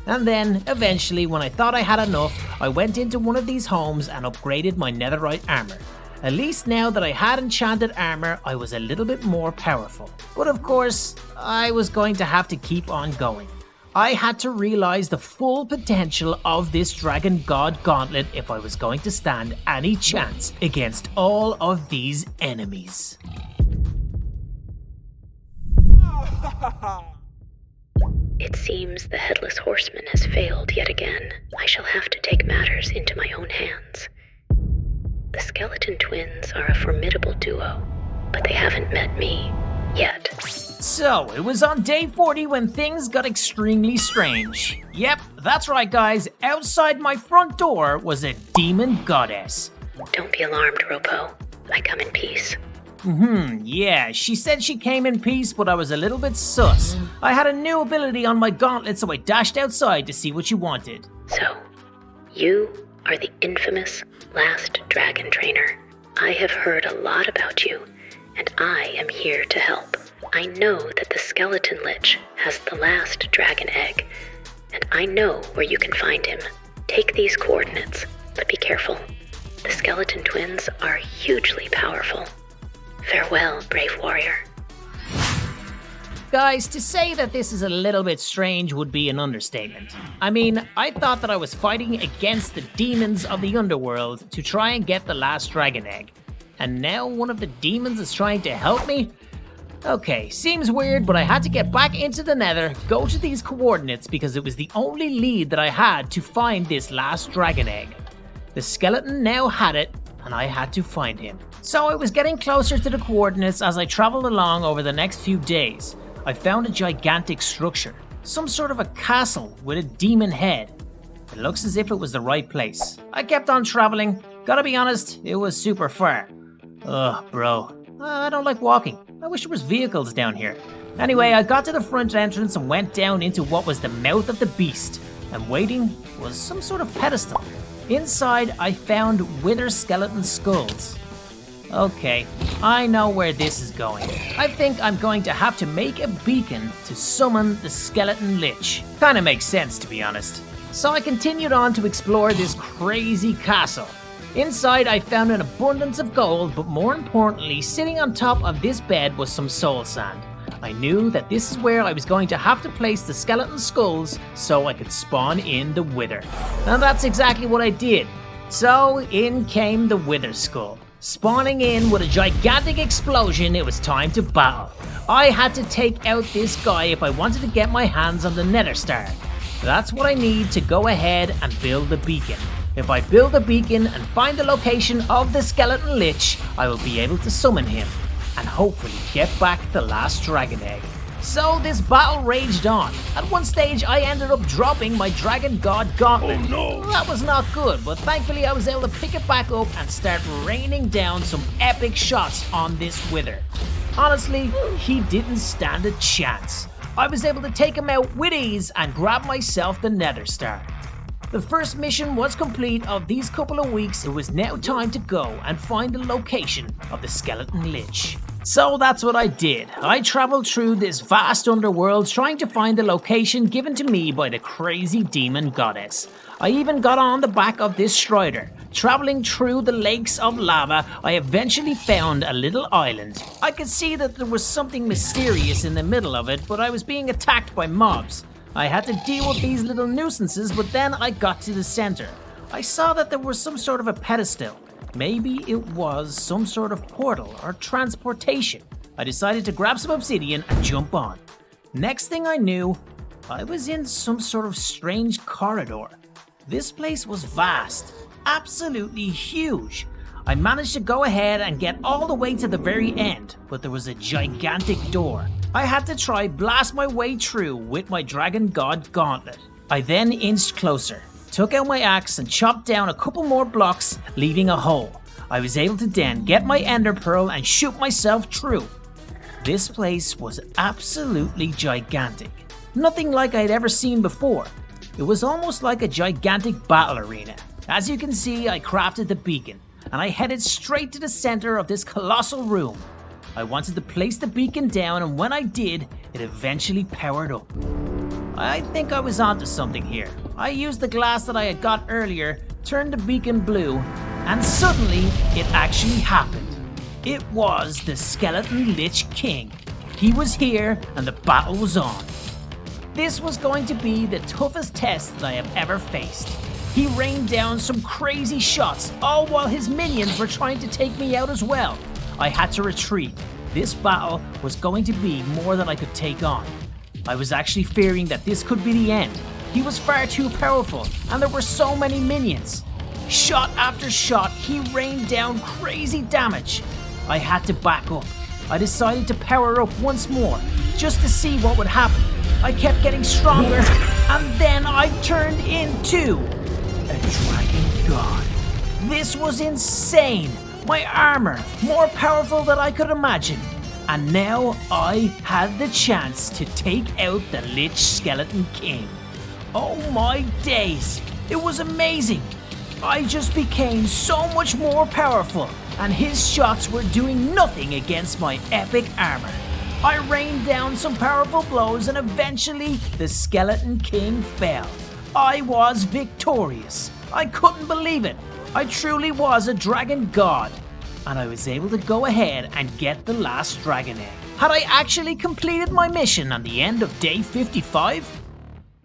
And then, eventually, when I thought I had enough, I went into one of these homes and upgraded my netherite armor. At least now that I had enchanted armor, I was a little bit more powerful. But of course, I was going to have to keep on going. I had to realize the full potential of this Dragon God Gauntlet if I was going to stand any chance against all of these enemies. It seems the Headless Horseman has failed yet again. I shall have to take matters into my own hands. The Skeleton Twins are a formidable duo, but they haven't met me yet. So, it was on day 40 when things got extremely strange. Yep, that's right guys, outside my front door was a demon goddess. Don't be alarmed, RoPo. I come in peace. Yeah, she said she came in peace, but I was a little bit sus. I had a new ability on my gauntlet, so I dashed outside to see what she wanted. So, you are the infamous last dragon trainer. I have heard a lot about you, and I am here to help. I know that the Skeleton Lich has the last dragon egg, and I know where you can find him. Take these coordinates, but be careful. The Skeleton Twins are hugely powerful. Farewell, brave warrior. Guys, to say that this is a little bit strange would be an understatement. I mean, I thought that I was fighting against the demons of the underworld to try and get the last dragon egg. And now one of the demons is trying to help me? Okay, seems weird, but I had to get back into the nether, go to these coordinates because it was the only lead that I had to find this last dragon egg. The skeleton now had it, and I had to find him. So I was getting closer to the coordinates as I traveled along over the next few days. I found a gigantic structure, some sort of a castle with a demon head. It looks as if it was the right place. I kept on traveling. Gotta be honest, it was super far. Ugh, bro. I don't like walking. I wish there was vehicles down here. Anyway, I got to the front entrance and went down into what was the mouth of the beast. And waiting was some sort of pedestal. Inside, I found wither skeleton skulls. Okay, I know where this is going. I think I'm going to have to make a beacon to summon the skeleton lich. Kinda makes sense, to be honest. So I continued on to explore this crazy castle. Inside, I found an abundance of gold, but more importantly, sitting on top of this bed was some soul sand. I knew that this is where I was going to have to place the skeleton skulls so I could spawn in the wither. And that's exactly what I did. So in came the wither skull. Spawning in with a gigantic explosion, it was time to battle. I had to take out this guy if I wanted to get my hands on the Nether Star. That's what I need to go ahead and build the beacon. If I build the beacon and find the location of the skeleton lich, I will be able to summon him and hopefully get back the last dragon egg. So this battle raged on. At one stage I ended up dropping my Dragon God Gauntlet. Oh no! That was not good, but thankfully I was able to pick it back up and start raining down some epic shots on this Wither. Honestly, he didn't stand a chance. I was able to take him out with ease and grab myself the Nether Star. The first mission was complete of these couple of weeks. It was now time to go and find the location of the skeleton lich. So that's what I did. I traveled through this vast underworld trying to find the location given to me by the crazy demon goddess. I even got on the back of this strider. Traveling through the lakes of lava, I eventually found a little island. I could see that there was something mysterious in the middle of it, but I was being attacked by mobs. I had to deal with these little nuisances, but then I got to the center. I saw that there was some sort of a pedestal. Maybe it was some sort of portal or transportation. I decided to grab some obsidian and jump on. Next thing I knew, I was in some sort of strange corridor. This place was vast, absolutely huge. I managed to go ahead and get all the way to the very end, but there was a gigantic door. I had to try blast my way through with my Dragon God Gauntlet. I then inched closer, took out my axe and chopped down a couple more blocks, leaving a hole. I was able to then get my ender pearl and shoot myself through. This place was absolutely gigantic. Nothing like I'd ever seen before. It was almost like a gigantic battle arena. As you can see, I crafted the beacon, and I headed straight to the center of this colossal room. I wanted to place the beacon down, and when I did, it eventually powered up. I think I was onto something here. I used the glass that I had got earlier, turned the beacon blue, and suddenly it actually happened. It was the Skeleton Lich King. He was here and the battle was on. This was going to be the toughest test that I have ever faced. He rained down some crazy shots, all while his minions were trying to take me out as well. I had to retreat. This battle was going to be more than I could take on. I was actually fearing that this could be the end. He was far too powerful, and there were so many minions. Shot after shot, he rained down crazy damage. I had to back up. I decided to power up once more, just to see what would happen. I kept getting stronger, and then I turned into a dragon god. This was insane. My armor, more powerful than I could imagine. And now I had the chance to take out the Lich Skeleton King. Oh my days, it was amazing. I just became so much more powerful, and his shots were doing nothing against my epic armor. I rained down some powerful blows, and eventually the Skeleton King fell. I was victorious. I couldn't believe it. I truly was a dragon god, and I was able to go ahead and get the last dragon egg. Had I actually completed my mission on the end of day 55?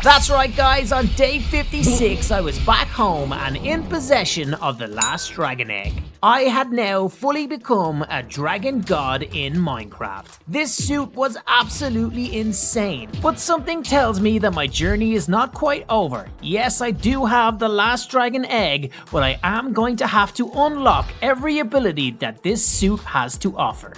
That's right guys, on day 56 I was back home and in possession of the last dragon egg. I had now fully become a dragon god in Minecraft. This suit was absolutely insane, but something tells me that my journey is not quite over. Yes, I do have the last dragon egg, but I am going to have to unlock every ability that this suit has to offer.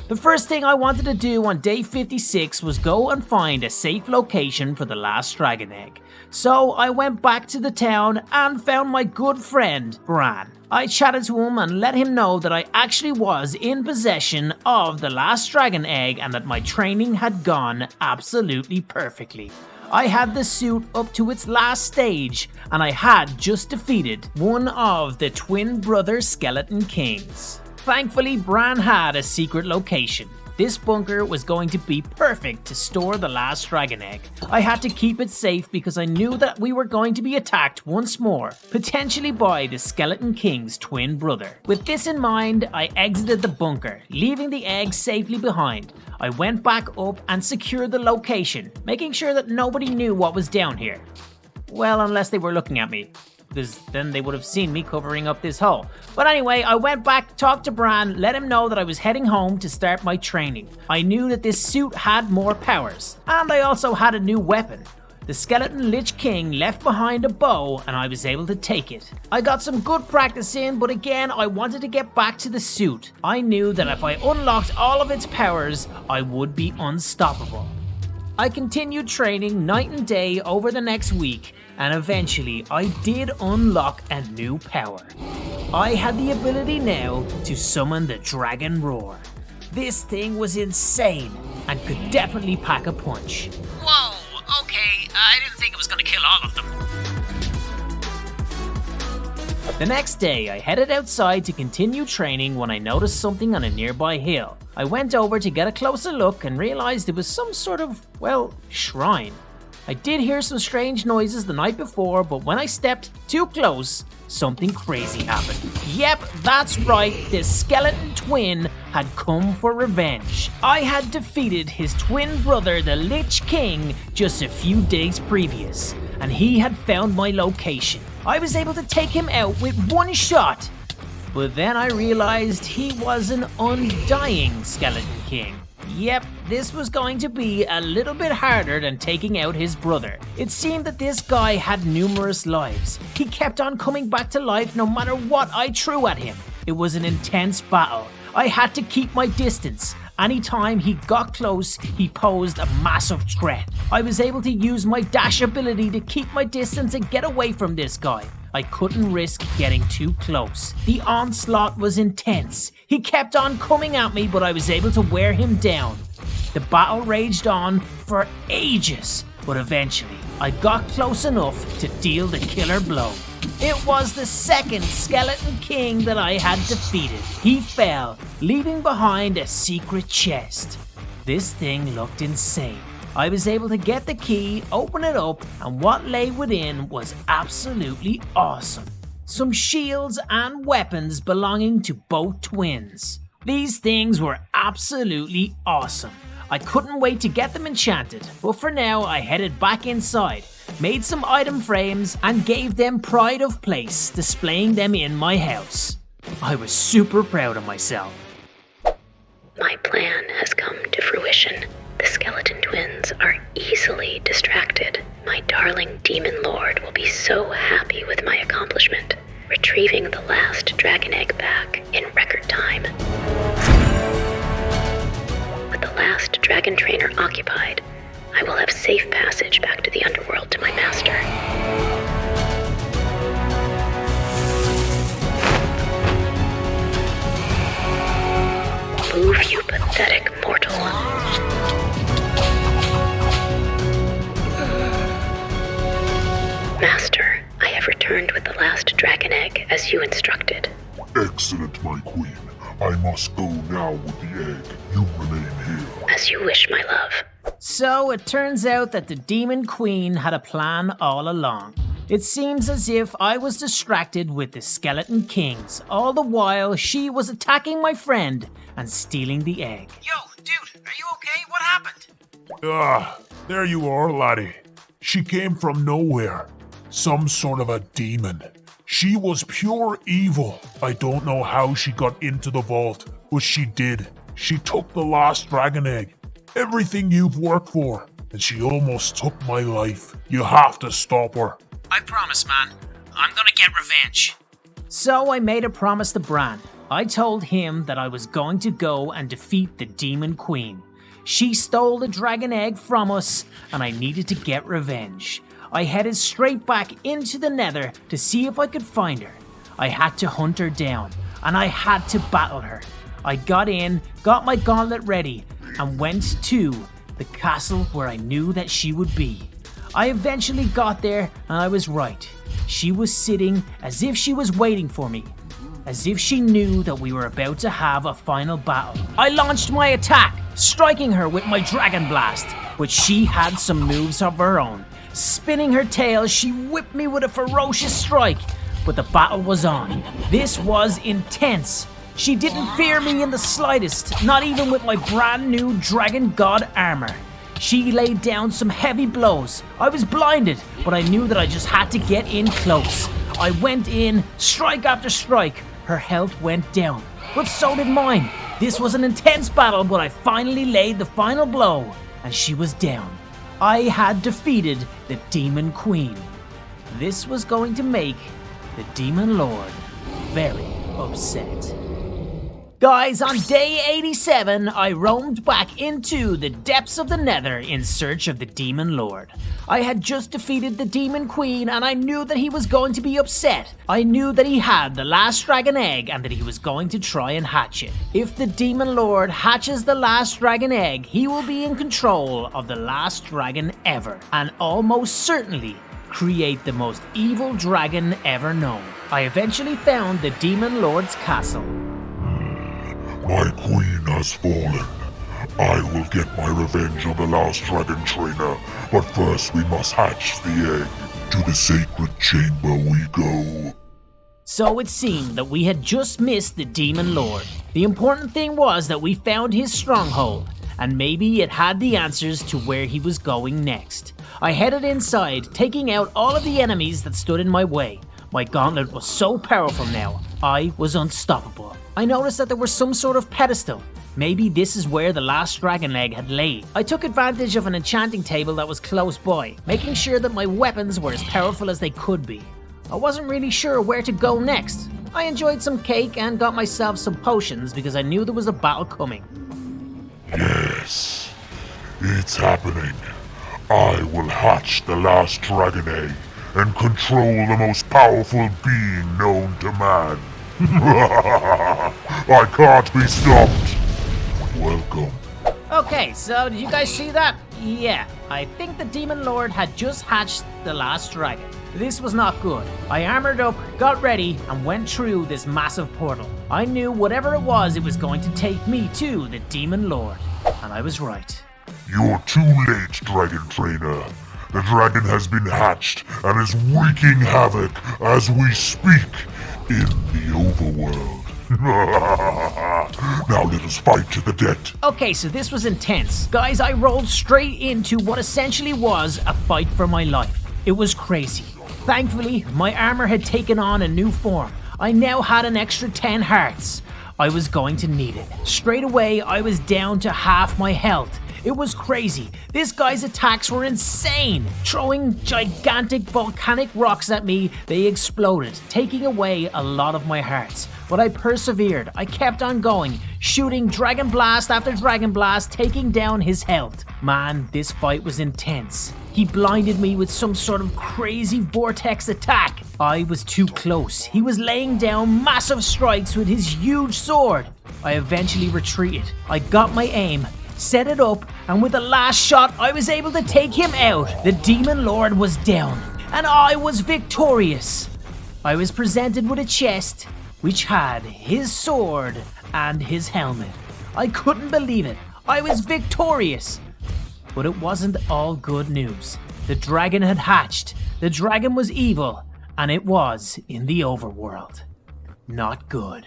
The first thing I wanted to do on day 56 was go and find a safe location for the last dragon egg. So I went back to the town and found my good friend, Bran. I chatted to him and let him know that I actually was in possession of the last dragon egg and that my training had gone absolutely perfectly. I had the suit up to its last stage and I had just defeated one of the twin brother Skeleton Kings. Thankfully, Bran had a secret location. This bunker was going to be perfect to store the last dragon egg. I had to keep it safe because I knew that we were going to be attacked once more, potentially by the Skeleton King's twin brother. With this in mind, I exited the bunker, leaving the egg safely behind. I went back up and secured the location, making sure that nobody knew what was down here. Well, unless they were looking at me. because then they would have seen me covering up this hole. But anyway, I went back, talked to Bran, let him know that I was heading home to start my training. I knew that this suit had more powers, and I also had a new weapon. The skeleton Lich King left behind a bow and I was able to take it. I got some good practice in, but again I wanted to get back to the suit. I knew that if I unlocked all of its powers, I would be unstoppable. I continued training night and day over the next week, and eventually I did unlock a new power. I had the ability now to summon the Dragon Roar. This thing was insane and could definitely pack a punch. Whoa, okay, I didn't think it was gonna kill all of them. The next day, I headed outside to continue training when I noticed something on a nearby hill. I went over to get a closer look and realized it was some sort of, well, shrine. I did hear some strange noises the night before, but when I stepped too close, something crazy happened. Yep, that's right, the skeleton twin had come for revenge. I had defeated his twin brother, the Lich King, just a few days previous, and he had found my location. I was able to take him out with one shot, but then I realized he was an undying skeleton king. Yep, this was going to be a little bit harder than taking out his brother. It seemed that this guy had numerous lives. He kept on coming back to life no matter what I threw at him. It was an intense battle. I had to keep my distance. Anytime he got close, he posed a massive threat. I was able to use my dash ability to keep my distance and get away from this guy. I couldn't risk getting too close. The onslaught was intense. He kept on coming at me, but I was able to wear him down. The battle raged on for ages, but eventually I got close enough to deal the killer blow. It was the second skeleton king that I had defeated. He fell, leaving behind a secret chest. This thing looked insane. I was able to get the key, open it up, and what lay within was absolutely awesome. Some shields and weapons belonging to both twins. These things were absolutely awesome. I couldn't wait to get them enchanted, but for now I headed back inside, made some item frames, and gave them pride of place, displaying them in my house. I was super proud of myself. My plan has come to fruition. The skeleton twins are easily distracted. My darling demon lord will be so happy with my accomplishment, retrieving the last dragon egg back in record time. With the last dragon trainer occupied, I will have safe passage back to the underworld to my master. Move, you pathetic mortal. Master, I have returned with the last dragon egg as you instructed. Excellent, my queen. I must go now with the egg. You remain here. As you wish, my love. So it turns out that the Demon Queen had a plan all along. It seems as if I was distracted with the Skeleton Kings, all the while she was attacking my friend and stealing the egg. Yo, dude, are you okay? What happened? There you are, laddie. She came from nowhere. Some sort of a demon. She was pure evil. I don't know how she got into the vault, but she did. She took the last dragon egg. Everything you've worked for. And she almost took my life. You have to stop her. I promise, man. I'm gonna get revenge. So I made a promise to Bran. I told him that I was going to go and defeat the Demon Queen. She stole the dragon egg from us, and I needed to get revenge. I headed straight back into the Nether to see if I could find her. I had to hunt her down, and I had to battle her. I got in, got my gauntlet ready, and went to the castle where I knew that she would be. I eventually got there, and I was right. She was sitting as if she was waiting for me, as if she knew that we were about to have a final battle. I launched my attack, striking her with my Dragon Blast, but she had some moves of her own. Spinning her tail, she whipped me with a ferocious strike, but the battle was on. This was intense. She didn't fear me in the slightest, not even with my brand new Dragon God armor. She laid down some heavy blows. I was blinded, but I knew that I just had to get in close. I went in, strike after strike. Her health went down, but so did mine. This was an intense battle, but I finally laid the final blow, and she was down. I had defeated the Demon Queen. This was going to make the Demon Lord very upset. Guys, on day 87, I roamed back into the depths of the Nether in search of the Demon Lord. I had just defeated the Demon Queen and I knew that he was going to be upset. I knew that he had the last dragon egg and that he was going to try and hatch it. If the Demon Lord hatches the last dragon egg, he will be in control of the last dragon ever and almost certainly create the most evil dragon ever known. I eventually found the Demon Lord's castle. My queen has fallen. I will get my revenge on the last dragon trainer, but first we must hatch the egg. To the sacred chamber we go. So it seemed that we had just missed the Demon Lord. The important thing was that we found his stronghold, and maybe it had the answers to where he was going next. I headed inside, taking out all of the enemies that stood in my way. My gauntlet was so powerful now, I was unstoppable. I noticed that there was some sort of pedestal. Maybe this is where the last dragon egg had laid. I took advantage of an enchanting table that was close by, making sure that my weapons were as powerful as they could be. I wasn't really sure where to go next. I enjoyed some cake and got myself some potions because I knew there was a battle coming. Yes, it's happening. I will hatch the last dragon egg and control the most powerful being known to man. I can't be stopped. Welcome. Okay, so did you guys see that? Yeah, I think the Demon Lord had just hatched the last dragon. This was not good. I armored up, got ready, and went through this massive portal. I knew whatever it was going to take me to the Demon Lord. And I was right. You're too late, Dragon Trainer. The dragon has been hatched and is wreaking havoc as we speak in the overworld. Now let us fight to the death. Okay, so this was intense. Guys, I rolled straight into what essentially was a fight for my life. It was crazy. Thankfully, my armor had taken on a new form. I now had an extra 10 hearts. I was going to need it. Straight away, I was down to half my health. It was crazy. This guy's attacks were insane. Throwing gigantic volcanic rocks at me, they exploded, taking away a lot of my hearts. But I persevered. I kept on going, shooting dragon blast after dragon blast, taking down his health. Man, this fight was intense. He blinded me with some sort of crazy vortex attack. I was too close. He was laying down massive strikes with his huge sword. I eventually retreated. I got my aim, set it up, and with the last shot, I was able to take him out. The Demon Lord was down, and I was victorious. I was presented with a chest, which had his sword and his helmet. I couldn't believe it. I was victorious. But it wasn't all good news. The dragon had hatched. The dragon was evil, and it was in the overworld. Not good.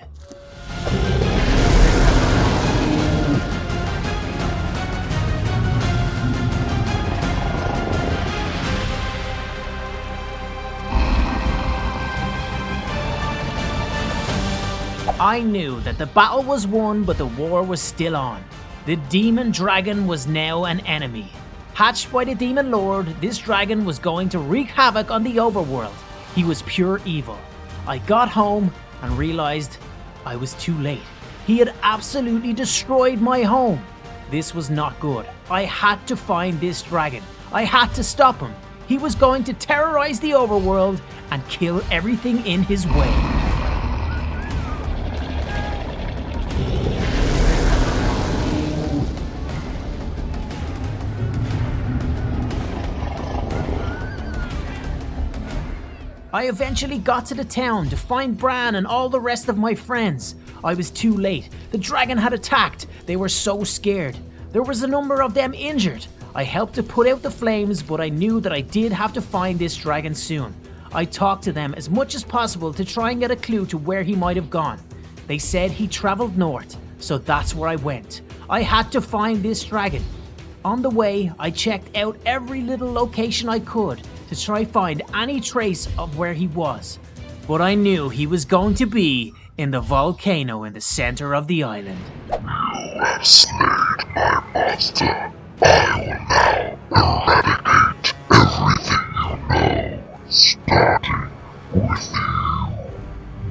I knew that the battle was won, but the war was still on. The demon dragon was now an enemy. Hatched by the Demon Lord, this dragon was going to wreak havoc on the overworld. He was pure evil. I got home and realized I was too late. He had absolutely destroyed my home. This was not good. I had to find this dragon. I had to stop him. He was going to terrorize the overworld and kill everything in his way. I eventually got to the town to find Bran and all the rest of my friends. I was too late. The dragon had attacked. They were so scared. There was a number of them injured. I helped to put out the flames, but I knew that I did have to find this dragon soon. I talked to them as much as possible to try and get a clue to where he might have gone. They said he traveled north, so that's where I went. I had to find this dragon. On the way, I checked out every little location I could to try find any trace of where he was. but I knew he was going to be in the volcano in the center of the island. You have slain my master. I will now eradicate everything you know, starting with you.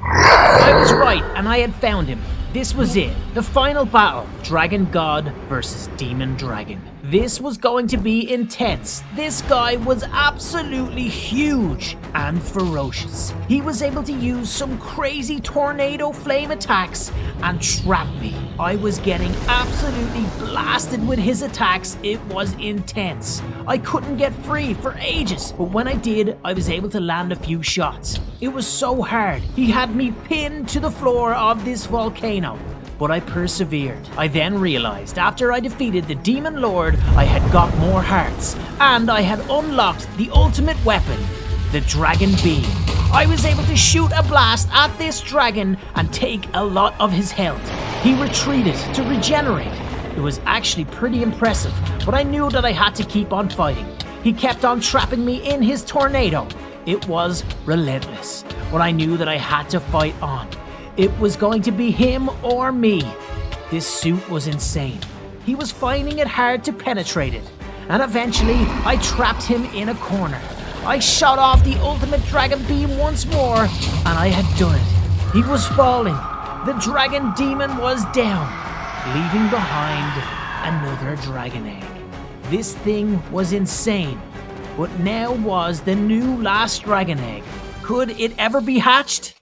I was right, and I had found him. This was it, the final battle, Dragon God versus Demon Dragon. This was going to be intense. This guy was absolutely huge and ferocious. He was able to use some crazy tornado flame attacks and trap me. I was getting absolutely blasted with his attacks. It was intense. I couldn't get free for ages, but when I did, I was able to land a few shots. It was so hard. He had me pinned to the floor of this volcano. But I persevered. I then realized after I defeated the Demon Lord, I had got more hearts, and I had unlocked the ultimate weapon, the Dragon Beam. I was able to shoot a blast at this dragon and take a lot of his health. He retreated to regenerate. It was actually pretty impressive, but I knew that I had to keep on fighting. He kept on trapping me in his tornado. It was relentless, but I knew that I had to fight on. It was going to be him or me. This suit was insane. He was finding it hard to penetrate it. And eventually, I trapped him in a corner. I shot off the ultimate dragon beam once more, and I had done it. He was falling. The dragon demon was down, leaving behind another dragon egg. This thing was insane, but now was the new last dragon egg. Could it ever be hatched?